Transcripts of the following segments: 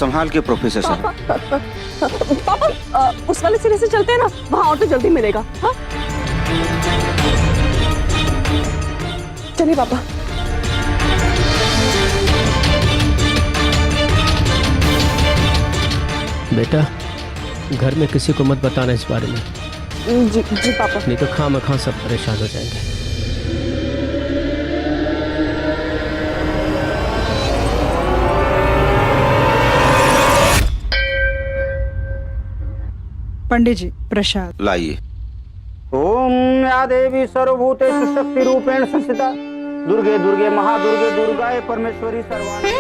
संभाल के प्रोफेसर साहब। पापा उस वाले सिरे से चलते हैं ना, वहाँ ऑटो जल्दी मिलेगा। हाँ चलिए पापा। बेटा घर में किसी को मत बताना इस बारे में। जी जी पापा। नहीं तो खामखा सब परेशान हो जाएंगे। पंडित जी प्रसाद लाइए। ओम या देवी सर्वभूतेषु शक्ति रूपेण संस्थिता दुर्गे दुर्गे महादुर्गे दुर्गाए परमेश्वरी सर्वाणी।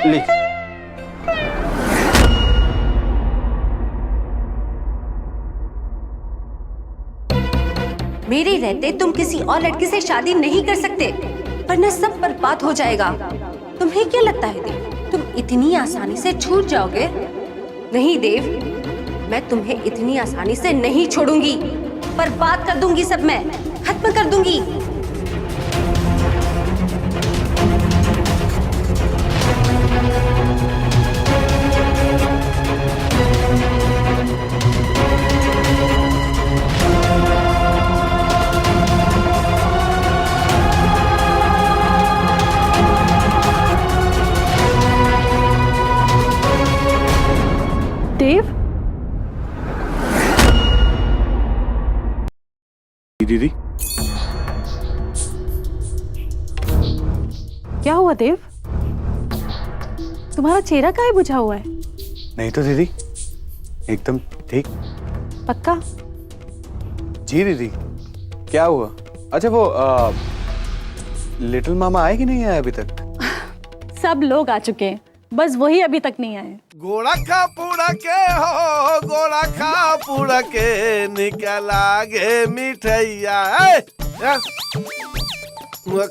लीजिए। मेरे रहते तुम किसी और लड़की से शादी नहीं कर सकते, वरना सब बर्बाद हो जाएगा। तुम्हें क्या लगता है देव, तुम इतनी आसानी से छूट जाओगे? नहीं देव, मैं तुम्हें इतनी आसानी से नहीं छोड़ूंगी। बर्बाद कर दूंगी सब, मैं खत्म कर दूंगी। देव दीदी क्या हुआ देव? तुम्हारा चेहरा काहे बुझा हुआ है? नहीं तो दीदी, एकदम ठीक। पक्का? जी दीदी। क्या हुआ? अच्छा वो लिटिल मामा आए कि नहीं आए अभी तक? सब लोग आ चुके हैं, बस वही अभी तक नहीं आए। गोड़ा खा पूड़ा के हो, गोड़ा खा पूड़ा के निकला गे मिठैया।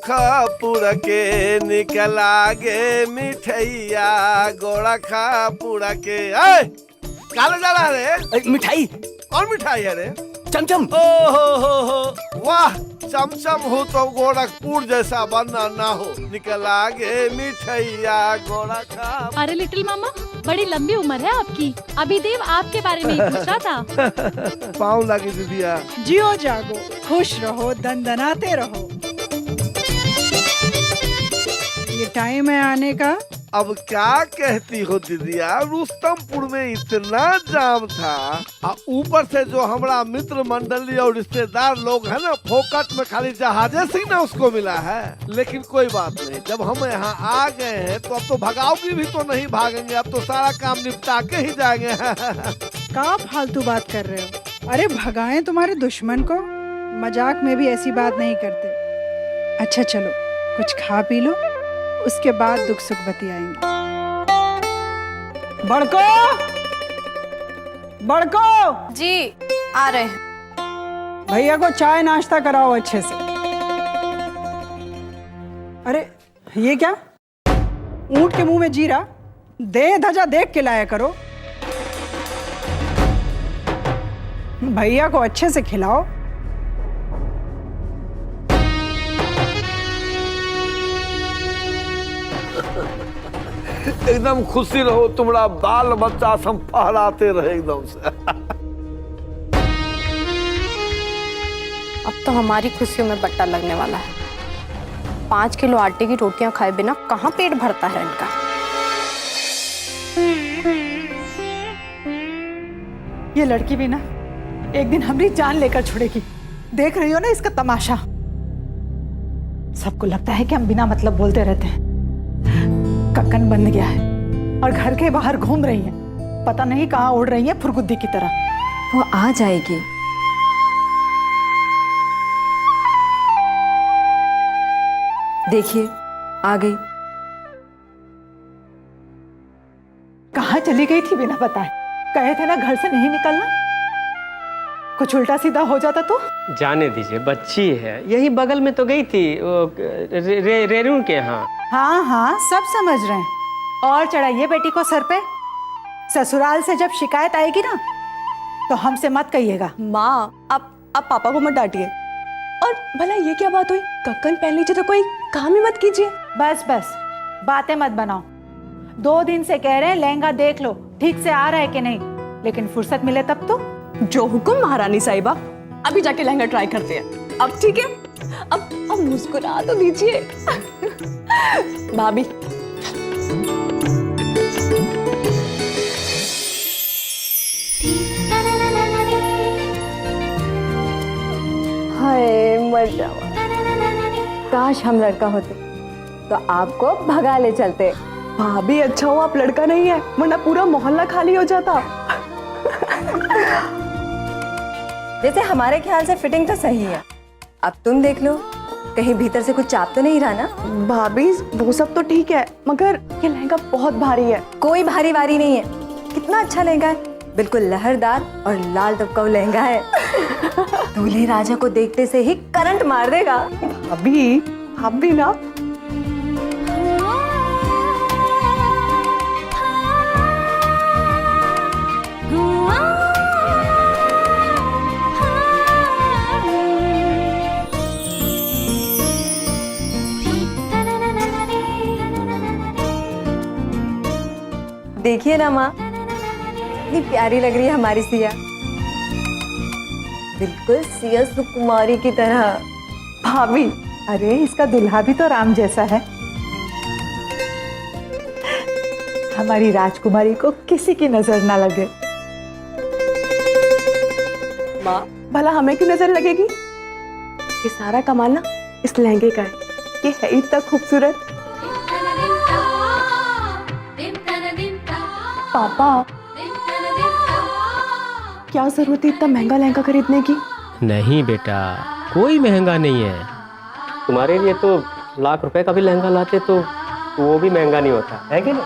खा पूड़ा के निकला गे मिठैया, गोड़ा खा पूड़ा के। काले जा रहा रे? मिठाई। कौन मिठाई है रे? चमचम। हो वाह, चमचम हो तो गोरखपुर जैसा बनना ना हो। निकला गे मिठैया गोड़ा खा। अरे लिटिल मामा, बड़ी लंबी उम्र है आपकी, अभी देव आपके बारे में ही पूछ रहा था। पाँव लगी दीदिया। जियो जागो खुश रहो दनदनाते रहो। ये टाइम है आने का। अब क्या कहती हो दीदिया, रुस्तमपुर में इतना जाम था, और ऊपर से जो हमारा मित्र मंडली और रिश्तेदार लोग हैं ना, फोकट में खाली जहाजे से ना उसको मिला है। लेकिन कोई बात नहीं, जब हम यहाँ आ गए हैं तो अब तो भगाओगी भी तो नहीं भागेंगे, अब तो सारा काम निपटा के ही जाएंगे। क्या फालतू बात कर रहे हो? अरे भगाएं तुम्हारे दुश्मन को, मजाक में भी ऐसी बात नहीं करते। अच्छा चलो कुछ खा पी लो, उसके बाद दुख सुख बतियाएंगे। बड़को, बड़को जी आ रहे हैं। भैया को चाय नाश्ता कराओ अच्छे से। अरे ये क्या, ऊंट के मुंह में जीरा? दे धजा देख के लाया करो। भैया को अच्छे से खिलाओ। एकदम खुशी रहो, तुम्हारा बाल बच्चा सब फहराते रहे एकदम से। अब तो हमारी खुशियों में बट्टा लगने वाला है। 5 किलो आटे की रोटियां खाए बिना कहाँ पेट भरता है इनका। ये लड़की भी ना एक दिन हमारी जान लेकर छोड़ेगी। देख रही हो ना इसका तमाशा। सबको लगता है कि हम बिना मतलब बोलते रहते हैं। कक्कन बन गया है और घर के बाहर घूम रही है, पता नहीं कहाँ उड़ रही है फुरगुद्दी की तरह। वो आ जाएगी। देखिए आ गई। कहाँ चली गई थी बिना बताए? कहे थे ना घर से नहीं निकलना। कुछ उल्टा सीधा हो जाता तो? जाने दीजिए, बच्ची है, यही बगल में तो गई थी रेणु के यहाँ। हाँ हाँ सब समझ रहे हैं। और चढ़ाइए बेटी को सर पे। ससुराल से जब शिकायत आएगी ना तो हमसे मत कहिएगा। माँ आप पापा को मत डांटिए। और भला ये क्या बात हुई? कक्कन पहन लीजिए तो कोई काम ही मत कीजिए। बस बस बातें मत बनाओ। 2 दिन से कह रहे हैं लहंगा देख लो ठीक से आ रहा है कि नहीं, लेकिन फुर्सत मिले तब तो। जो हुक्म महारानी साहिबा, अभी जाके लहंगा ट्राई करते हैं। अब ठीक है, अब मुस्कुरा तो दीजिए। भाभी हाय मर जावा। काश हम लड़का होते तो आपको भगा ले चलते। भाभी अच्छा हो आप लड़का नहीं है, वरना पूरा मोहल्ला खाली हो जाता। वैसे हमारे ख्याल से फिटिंग तो सही है, अब तुम देख लो कहीं भीतर से कुछ चाप तो नहीं रहा ना। भाभी वो सब तो ठीक है, मगर ये लहंगा बहुत भारी है। कोई भारी वारी नहीं है, कितना अच्छा लहंगा है, बिल्कुल लहरदार और लाल टपका लहंगा है। दूल्हे राजा को देखते से ही करंट मार देगा। अभी आप भी ना। देखिए ना माँ, कितनी प्यारी लग रही है हमारी सिया, बिल्कुल सिया सुकुमारी की तरह। भाभी अरे इसका दुल्हा भी तो राम जैसा है। हमारी राजकुमारी को किसी की नजर ना लगे। माँ भला हमें क्यों नजर लगेगी? ये सारा कमाल ना इस लहंगे का है, ये है इतना खूबसूरत। पापा क्या जरूरत है इतना महंगा लहंगा खरीदने की? नहीं बेटा, कोई महंगा नहीं है। तुम्हारे लिए तो लाख रुपए का भी लहंगा लाते तो वो भी महंगा नहीं होता है कि नहीं?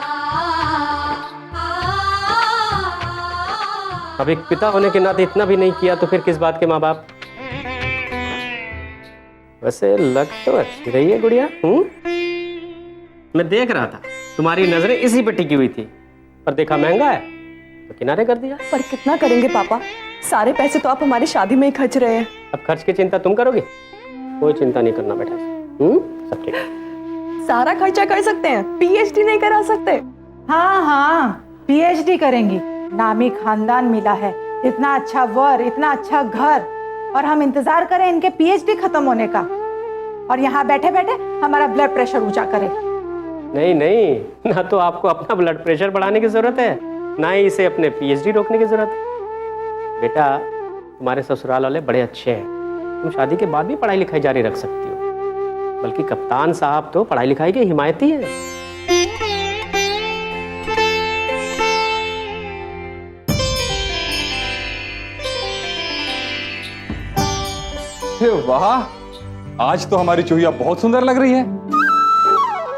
अब एक पिता होने के नाते इतना भी नहीं किया तो फिर किस बात के माँ बाप। वैसे लग तो अच्छी रही है गुड़िया। मैं देख रहा था तुम्हारी नजरें इसी पे टिकी हुई थी, पर देखा महंगा है तो किनारे कर दिया। पर कितना करेंगे पापा, सारे पैसे तो आप हमारी शादी में ही खर्च रहे हैं। अब खर्च की चिंता तुम करोगे, कोई चिंता नहीं करना बेटा। सब ठीक है। सारा खर्चा कर सकते हैं, पीएचडी नहीं करा सकते। हाँ हाँ पीएचडी करेंगी, नामी खानदान मिला है, इतना अच्छा वर, इतना अच्छा घर, और हम इंतजार करें इनके पीएचडी खत्म होने का, और यहाँ बैठे बैठे हमारा ब्लड प्रेशर ऊंचा करें। नहीं नहीं, ना तो आपको अपना ब्लड प्रेशर बढ़ाने की जरूरत है, ना ही इसे अपने पीएचडी रोकने की जरूरत है। बेटा तुम्हारे ससुराल वाले बड़े अच्छे हैं, तुम शादी के बाद भी पढ़ाई लिखाई जारी रख सकती हो, बल्कि कप्तान साहब तो पढ़ाई लिखाई के हिमायती हैं। वाह, आज तो हमारी चूहिया बहुत सुंदर लग रही है।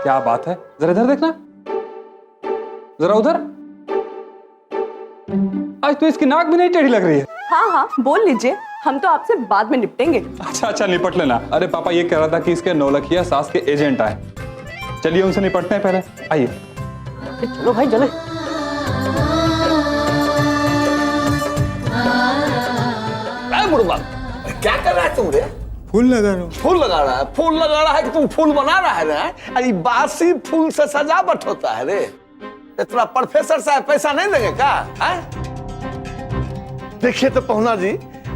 क्या बात है, जरा इधर देखना, जरा उधर। आज तो इसकी नाक भी नहीं टेढ़ी लग रही है। हाँ हाँ बोल लीजिए, हम तो आपसे बाद में निपटेंगे। अच्छा निपट लेना। अरे पापा ये कह रहा था कि इसके नौलखिया सास के एजेंट आए, चलिए उनसे निपटते हैं पहले, आइए। चलो भाई चले। क्या कर रहा है तुम रे? फूल लगा रहा हूँ। फूल लगा रहा है? फूल लगा रहा है कि तुम फूल बना रहा है रे? अरे बासी फूल से सजावट होता है रे। इतना प्रोफेसर साहब पैसा नहीं देंगे क्या? देखिए तो पहुना जी,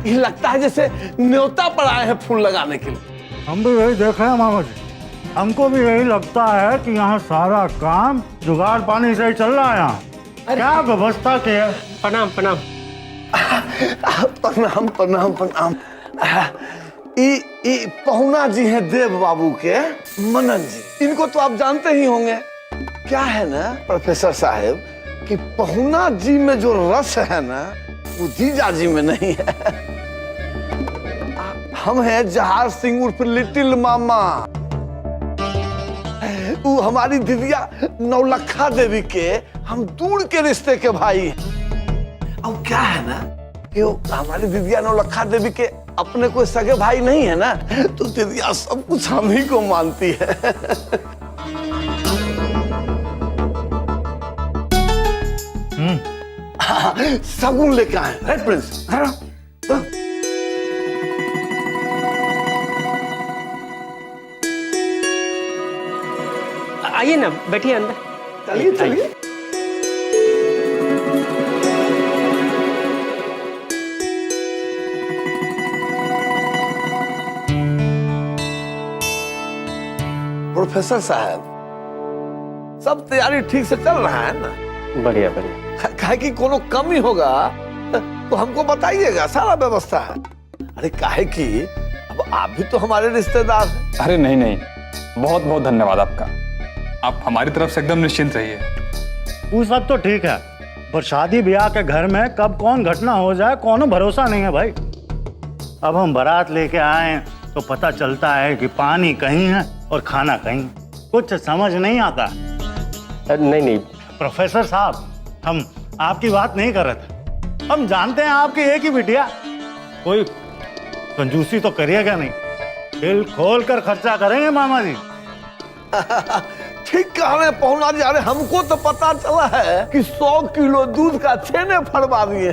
ये लगता है जैसे न्योता पर आए हैं फूल लगाने के लिए। हम भी यही देख रहे हैं मामा जी, हमको भी यही लगता है कि यहाँ सारा काम जुगाड़ पानी से ही चल रहा है। यहाँ क्या व्यवस्था की है? प्रणाम प्रणाम। प्रणाम प्रणाम प्रणाम। ये पहुना जी हैं देव बाबू के मनन जी, इनको तो आप जानते ही होंगे। क्या है ना प्रोफेसर साहब कि पहुना जी में जो रस है ना वो जीजा जी में नहीं है। हम हैं जहार सिंह उर्फ लिटिल मामा, वो हमारी दीदिया नौलखा देवी के हम दूर के रिश्ते के भाई। अब क्या है ना कि हमारी दीदिया नौलखा देवी के अपने कोई सगे भाई नहीं है ना, तो दीदिया सब कुछ हम ही को मानती है। सगुन लेके आए, राइट प्रिंस? आइए ना, बैठिए अंदर। चलिए चलिए। प्रोफेसर साहब, सब तैयारी ठीक से चल रहा है ना? बढ़िया बढ़िया। काहे की कोनो कमी होगा तो हमको बताइएगा, सारा व्यवस्था है। अरे काहे की अब आप भी तो हमारे रिश्तेदार हैं। अरे नहीं नहीं, बहुत बहुत धन्यवाद आपका। आप हमारी तरफ से एकदम निश्चिंत रहिए। वो सब तो ठीक है, पर शादी ब्याह के घर में कब कौन घटना हो जाए कोनो भरोसा नहीं है भाई। अब हम बारात लेके आए तो पता चलता है कि पानी कहीं है और खाना कहीं, कुछ समझ नहीं आता। नहीं नहीं प्रोफेसर साहब, हम आपकी बात नहीं कर रहे थे। हम जानते हैं आपकी एक ही बिटिया, कोई कंजूसी तो करिएगा नहीं, दिल खोल कर खर्चा करेंगे मामा जी। ठीक कह रहे हैं पहुना जी। अरे हमको तो पता चला है कि 100 किलो दूध का छेने फड़वा दिए।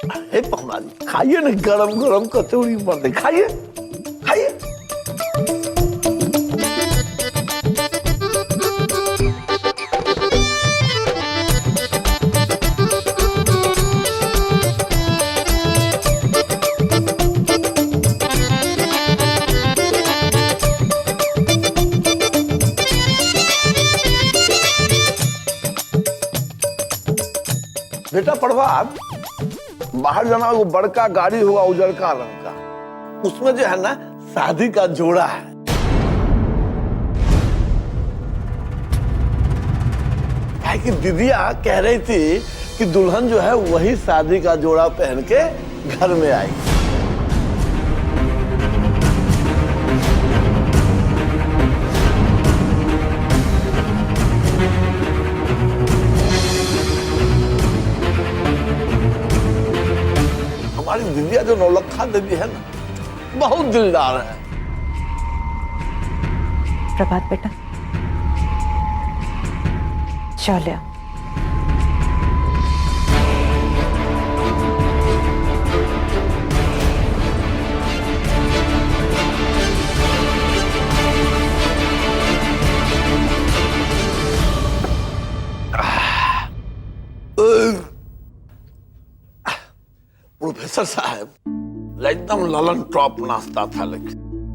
अरे पहुना जी, खाइए ना, गरम गरम कचौड़ी मर दे, खाइए खाइए। बेटा प्रभात, बाहर जाना, वो बड़का गाड़ी होगा उजरका रंग का, उसमें जो है ना शादी का जोड़ा है। है कि दीदिया कह रही थी कि दुल्हन जो है वही शादी का जोड़ा पहन के घर में आएगी। हमारी दीदिया जो नौलखा दीदी है ना, बहुत दिलदार है। प्रभात बेटा, चलिए। प्रोफेसर साहब, एकदम ललन टॉप नाश्ता था, लेकिन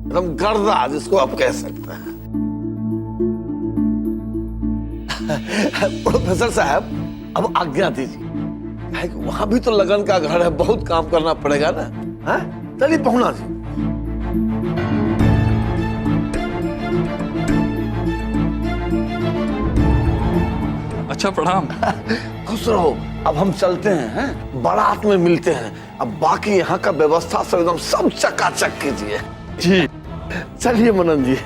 एकदम गर्दा, जिसको आप कह सकते हैं। प्रोफेसर साहब, अब आज्ञा दीजिए, वहां भी तो लगन का घर है, बहुत काम करना पड़ेगा ना। चलिए पहुना जी। अच्छा प्रणाम। खुश रहो। अब हम चलते हैं, बारात में मिलते हैं। अब बाकी यहाँ का व्यवस्था सब एकदम सब चकाचक कीजिए। जी चलिए मनन जी।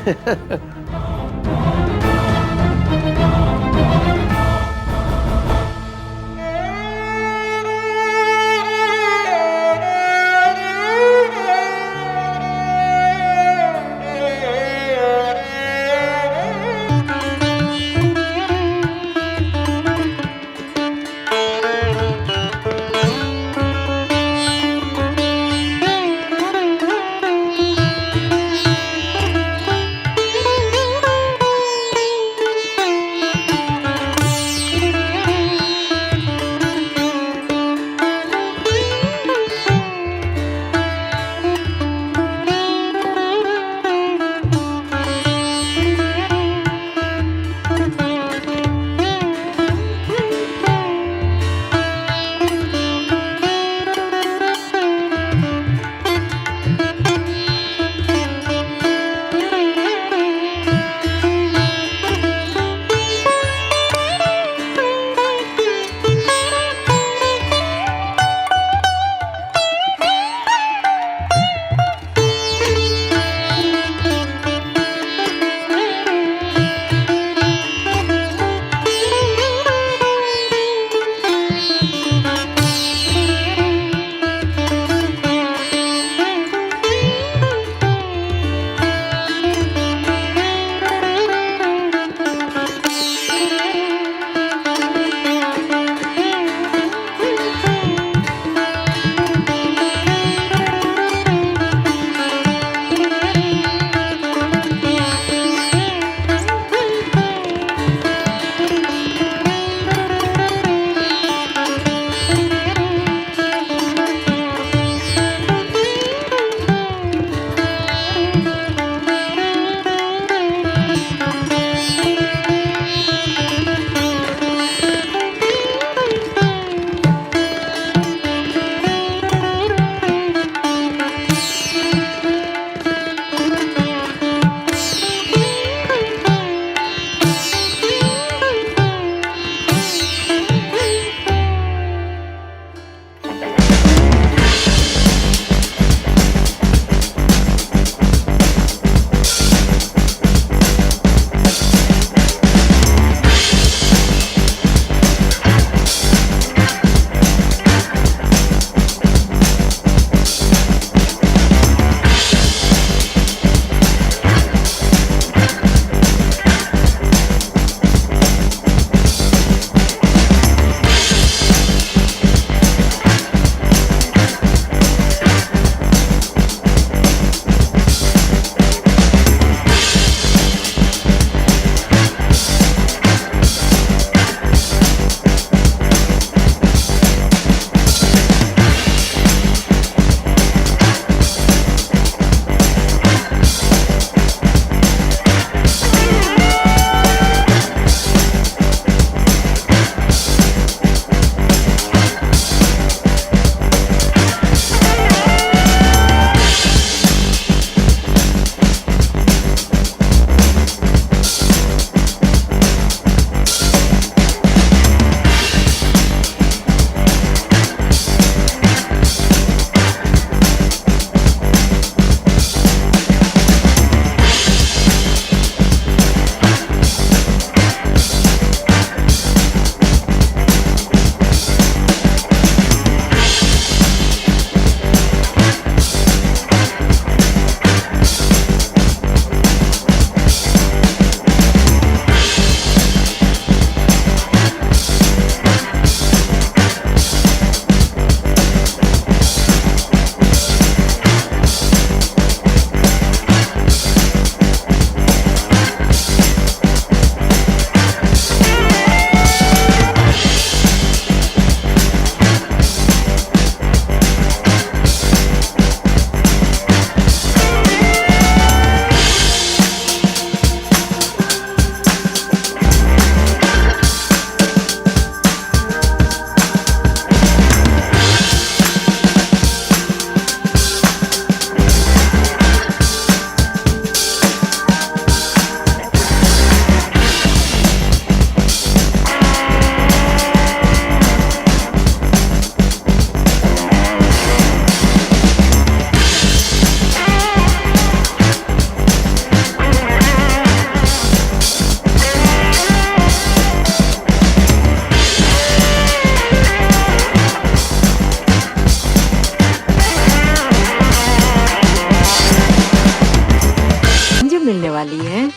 मिलने वाली है,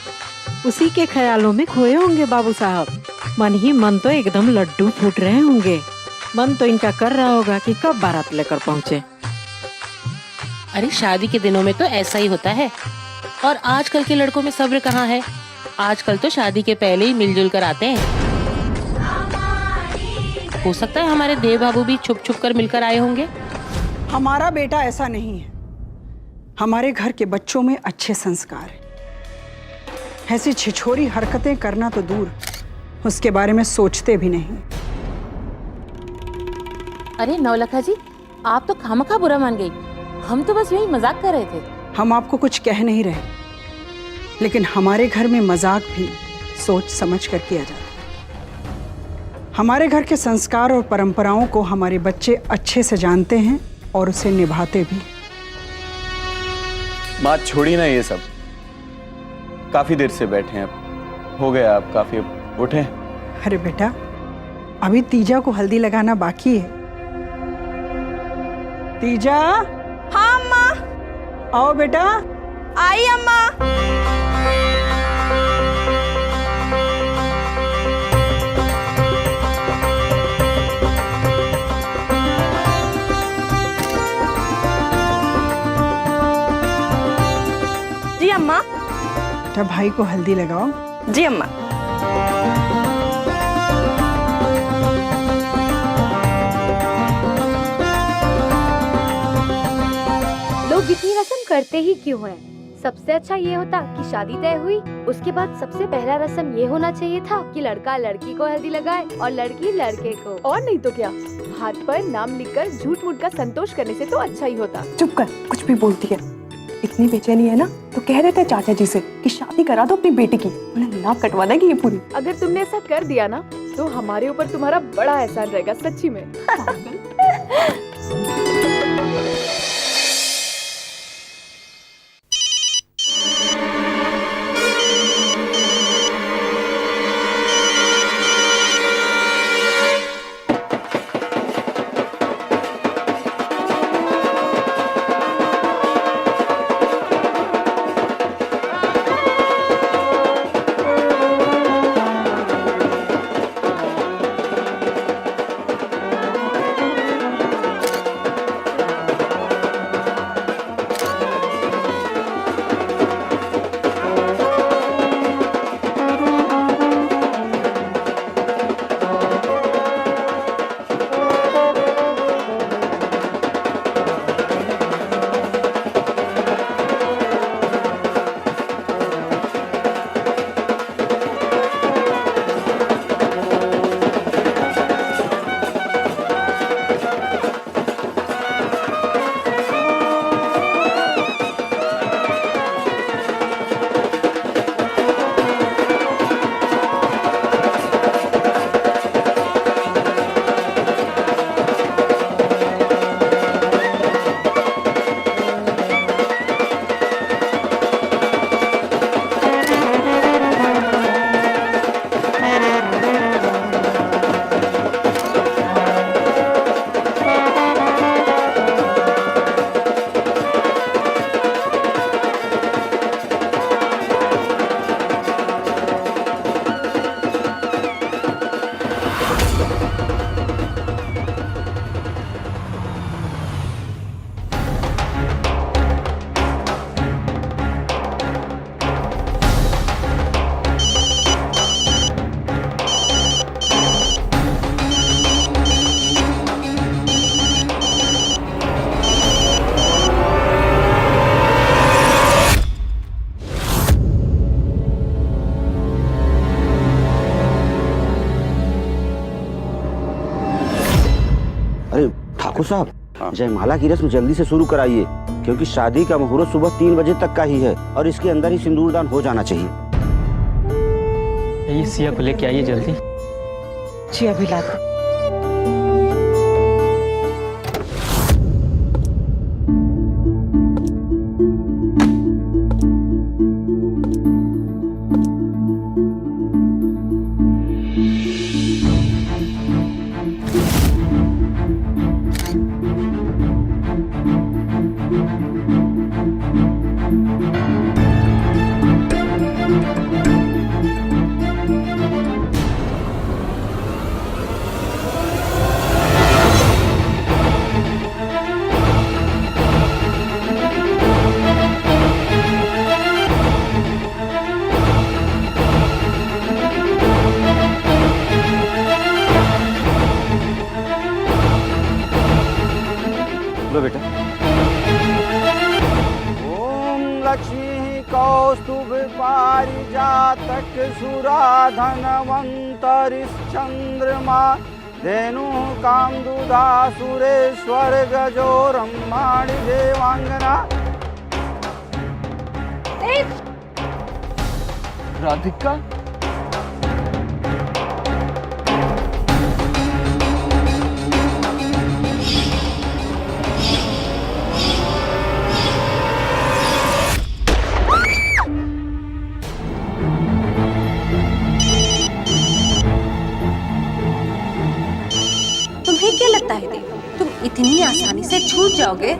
उसी के ख्यालों में खोए होंगे बाबू साहब। मन ही मन तो एकदम लड्डू फूट रहे होंगे। मन तो इनका कर रहा होगा कि कब बारात लेकर पहुँचे। अरे शादी के दिनों में तो ऐसा ही होता है, और आजकल के लड़कों में सब्र कहाँ है। आजकल तो शादी के पहले ही मिलजुल कर आते हैं। हो सकता है हमारे देव बाबू भी छुप छुप कर मिलकर आए होंगे। हमारा बेटा ऐसा नहीं है। हमारे घर के बच्चों में अच्छे संस्कार हैं। ऐसी छिछोरी हरकतें करना तो दूर, उसके बारे में सोचते भी नहीं। अरे नौलखा जी, आप तो खामखा बुरा मान गई। हम तो बस यही मजाक कर रहे थे। हम आपको कुछ कह नहीं रहे, लेकिन हमारे घर में मजाक भी सोच समझ कर किया जाता है। हमारे घर के संस्कार और परंपराओं को हमारे बच्चे अच्छे से जानते हैं और उसे निभाते भी। बात छोड़ी ना ये सब, काफी देर से बैठे हैं, अब हो गया, आप काफी, अब उठे। अरे बेटा, अभी तीजा को हल्दी लगाना बाकी है। तीजा। हाँ अम्मा। आओ बेटा। आई अम्मा। जी अम्मा। बेटा भाई को हल्दी लगाओ। जी अम्मा। लोग इतनी रस्म करते ही क्यों हैं? सबसे अच्छा ये होता कि शादी तय हुई, उसके बाद सबसे पहला रस्म ये होना चाहिए था कि लड़का लड़की को हल्दी लगाए और लड़की लड़के को। और नहीं तो क्या, हाथ पर नाम लिखकर झूठ मूठ का संतोष करने से तो अच्छा ही होता। चुप कर, कुछ भी बोलती है। इतनी बेचैनी है ना तो कह देते चाचा जी से कि शादी करा दो अपनी बेटी की, उन्हें नाक कटवा देगी ये पूरी। अगर तुमने ऐसा कर दिया ना तो हमारे ऊपर तुम्हारा बड़ा एहसान रहेगा, सच्ची में। ठाकुर साहब, जयमाला की रस्म जल्दी से शुरू कराइए, क्योंकि शादी का मुहूर्त सुबह 3 बजे तक का ही है और इसके अंदर ही सिंदूरदान हो जाना चाहिए। ये सिया को लेके आइए जल्दी। जी अभी लाते। लक्ष्मी कौस्तुभ पारिजातक सुराधनवंतरिश्चंद्रमा धेनु कामदुधा सुरेश्वर गजो रम्माणि देवांगना। राधिका, तुम्हें क्या लगता है देव, तुम इतनी आसानी से छूट जाओगे?